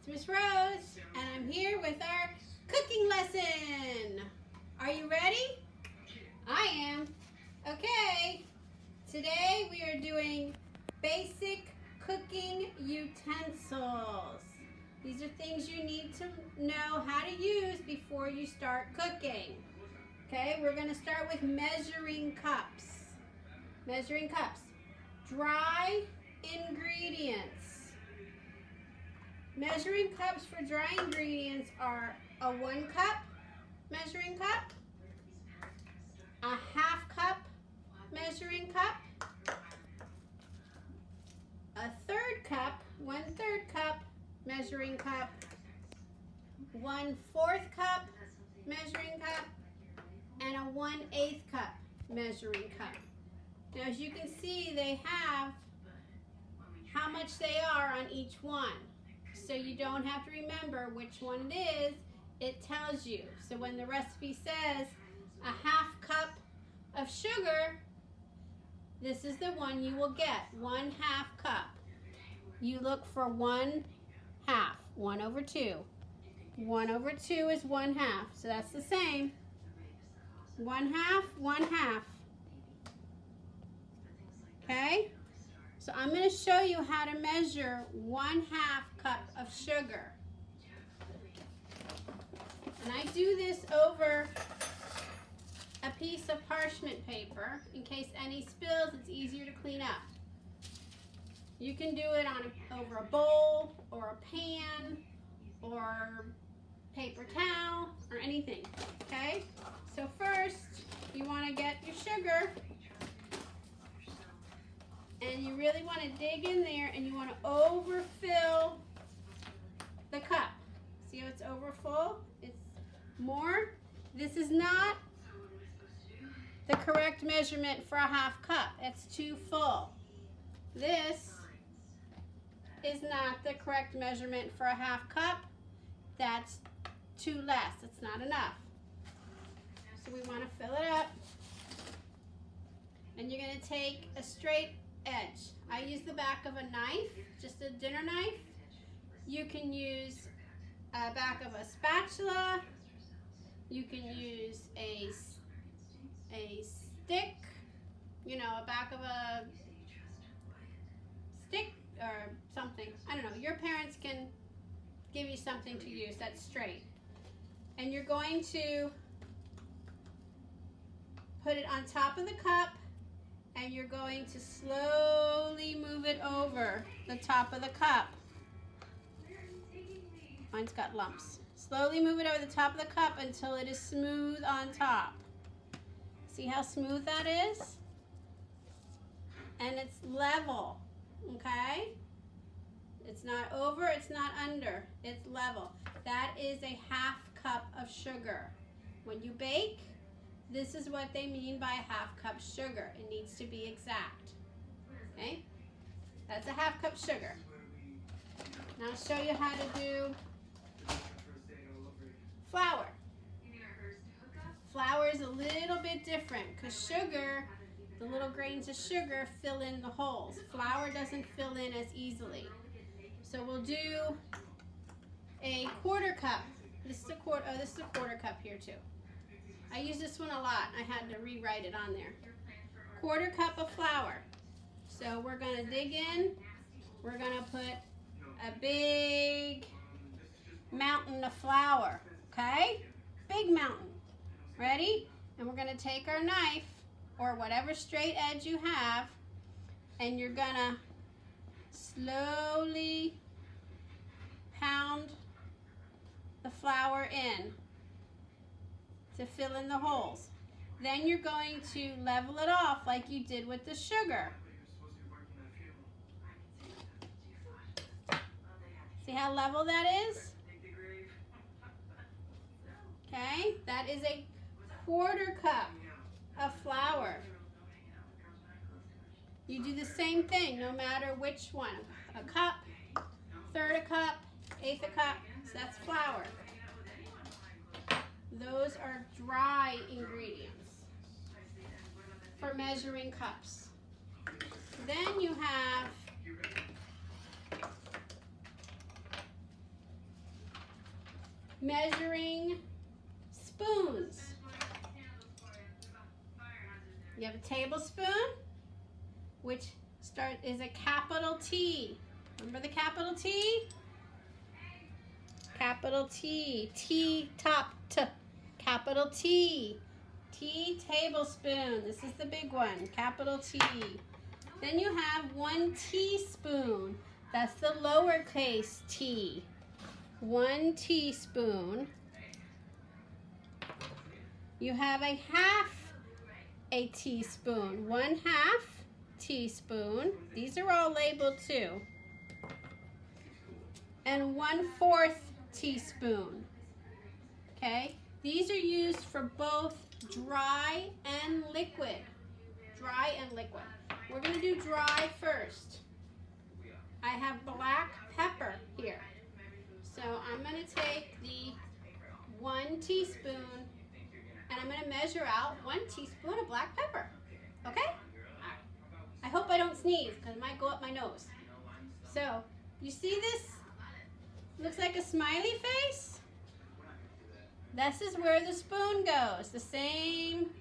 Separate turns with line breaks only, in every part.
It's Miss Rose, and I'm here with our cooking lesson. Are you ready? I am. Okay, today we are doing basic cooking utensils. These are things you need to know how to use before you start cooking. Okay, we're going to start with measuring cups. Measuring cups. Dry ingredients. Measuring cups for dry ingredients are a 1 cup measuring cup, a 1/2 cup measuring cup, a 1/3 cup, 1/3 cup measuring cup, 1/4 cup measuring cup, and a 1/8 cup measuring cup. Now, as you can see, they have how much they are on each one. So you don't have to remember which one it is, it tells you. So when the recipe says a 1/2 cup of sugar, this is the one you will get, 1/2 cup. You look for 1/2, 1/2. 1/2 is 1/2, so that's the same. 1/2, 1/2. Okay? So I'm going to show you how to measure 1/2 cup of sugar. And I do this over a piece of parchment paper. In case any spills, it's easier to clean up. You can do it over a bowl or a pan or paper towel or anything. Okay? So first, you want to get your sugar. And you really want to dig in there and you want to overfill the cup. See how it's overfull? It's more. This is not the correct measurement for a 1/2 cup. It's too full. This is not the correct measurement for a 1/2 cup. That's too less. It's not enough. So we want to fill it up. And you're going to take a straight edge. I use the back of a knife, just a dinner knife. You can use a back of a spatula. You can use a stick, a back of a stick or something. I don't know. Your parents can give you something to use that's straight. And you're going to put it on top of the cup. And you're going to slowly move it over the top of the cup. Mine's got lumps. Slowly move it over the top of the cup until it is smooth on top. See how smooth that is? And it's level, okay? It's not over, it's not under, it's level. That is a 1/2 cup of sugar. When you bake, this is what they mean by a 1/2 cup sugar. It needs to be exact. Okay? That's a 1/2 cup sugar. Now I'll show you how to do flour. Flour is a little bit different because sugar, the little grains of sugar fill in the holes. Flour doesn't fill in as easily. So we'll do a 1/4 cup. This is a 1/4 cup here too. I use this one a lot. I had to rewrite it on there. 1/4 cup of flour. So we're going to dig in. We're going to put a big mountain of flour. Okay? Big mountain. Ready? And we're going to take our knife or whatever straight edge you have, and you're going to slowly pound the flour in to fill in the holes. Then you're going to level it off like you did with the sugar. See how level that is? Okay, that is a 1/4 cup of flour. You do the same thing no matter which one. A cup, 1/3 a cup, 1/8 a cup, so that's flour. Those are dry ingredients for measuring cups. Then you have measuring spoons. You have a tablespoon, which is a capital T. Remember the capital T? Capital T. T top T. Capital T. T tablespoon. This is the big one. Capital T. Then you have 1 teaspoon. That's the lowercase t. 1 teaspoon. You have a half a teaspoon. 1/2 teaspoon. These are all labeled too. And 1/4 teaspoon. Okay? These are used for both dry and liquid. Dry and liquid. We're going to do dry first. I have black pepper here. So I'm going to take the 1 teaspoon and I'm going to measure out 1 teaspoon of black pepper. Okay? Right. I hope I don't sneeze because it might go up my nose. So, you see this? Looks like a smiley face? This is where the spoon goes. The same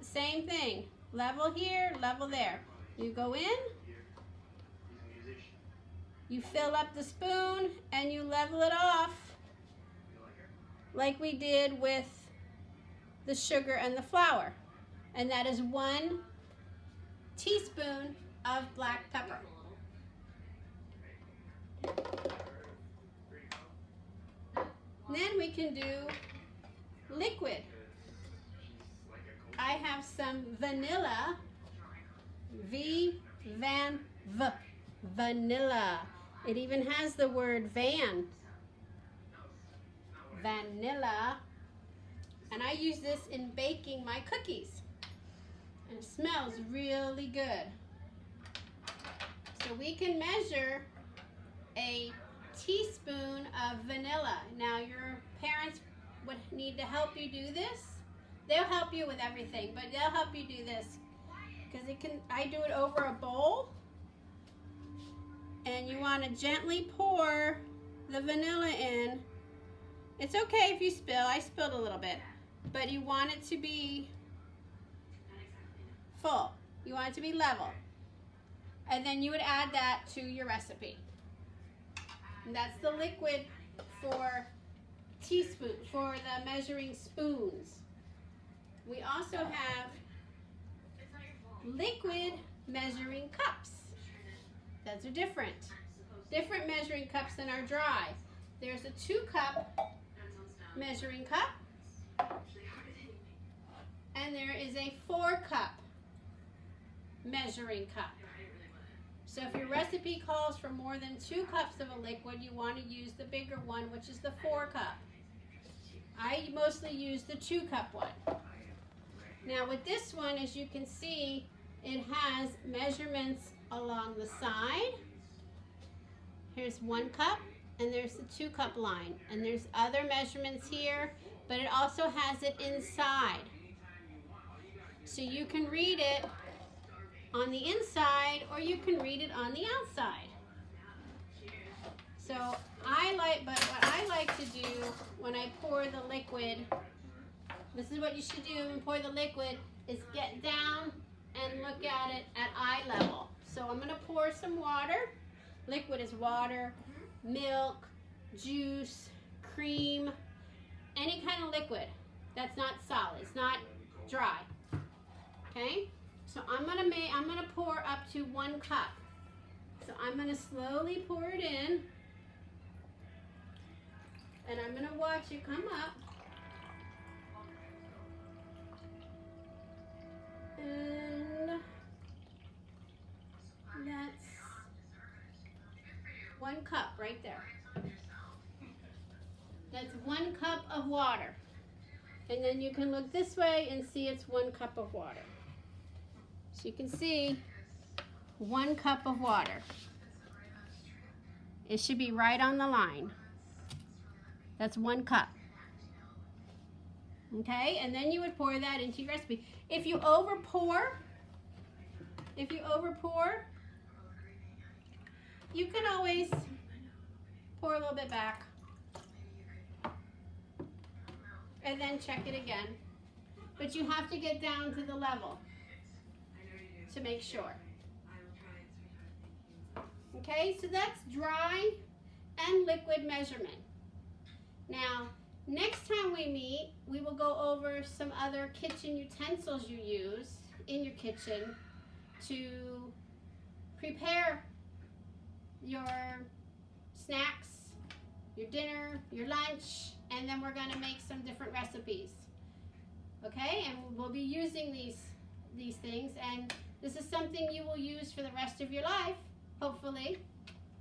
thing. Level here, level there. You go in, you fill up the spoon, and you level it off like we did with the sugar and the flour. And that is 1 teaspoon of black pepper. Then we can do liquid. I have some vanilla, vanilla. It even has the word van. Vanilla. And I use this in baking my cookies. And it smells really good. So we can measure a teaspoon of vanilla. Now your parents would need to help you do this. They'll help you with everything, but they'll help you do this. Because I do it over a bowl. And you want to gently pour the vanilla in. It's okay if you spill. I spilled a little bit. But you want it to be full. You want it to be level. And then you would add that to your recipe. And that's the liquid for teaspoon, for the measuring spoons. We also have liquid measuring cups. Those are different. Different measuring cups than our dry. There's a 2-cup measuring cup. And there is a 4-cup measuring cup. So if your recipe calls for more than 2 cups of a liquid, you want to use the bigger one, which is the 4-cup. I mostly use the 2-cup one. Now with this one, as you can see, it has measurements along the side. Here's 1 cup, and there's the 2-cup line. And there's other measurements here, but it also has it inside. So you can read it on the inside, or you can read it on the outside. So what I like to do when I pour the liquid, this is what you should do when you pour the liquid, is get down and look at it at eye level. So I'm gonna pour some water. Liquid is water, milk, juice, cream, any kind of liquid that's not solid, it's not dry. Okay? So I'm gonna pour up to 1 cup. So I'm gonna slowly pour it in, and I'm gonna watch it come up. And that's 1 cup right there. That's 1 cup of water. And then you can look this way and see it's 1 cup of water. So you can see 1 cup of water. It should be right on the line. That's 1 cup. Okay, and then you would pour that into your recipe. If you over pour, you can always pour a little bit back. and then check it again. But you have to get down to the level to make sure. Okay, so that's dry and liquid measurement. Now, next time we meet, we will go over some other kitchen utensils you use in your kitchen to prepare your snacks, your dinner, your lunch, and then we're going to make some different recipes. Okay, and we'll be using these things, and this is something you will use for the rest of your life, hopefully.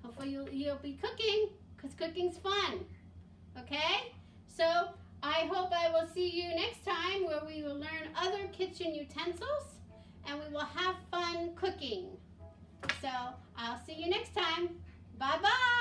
Hopefully you'll be cooking, because cooking's fun. Okay, so I hope I will see you next time where we will learn other kitchen utensils and we will have fun cooking. So I'll see you next time. Bye-bye.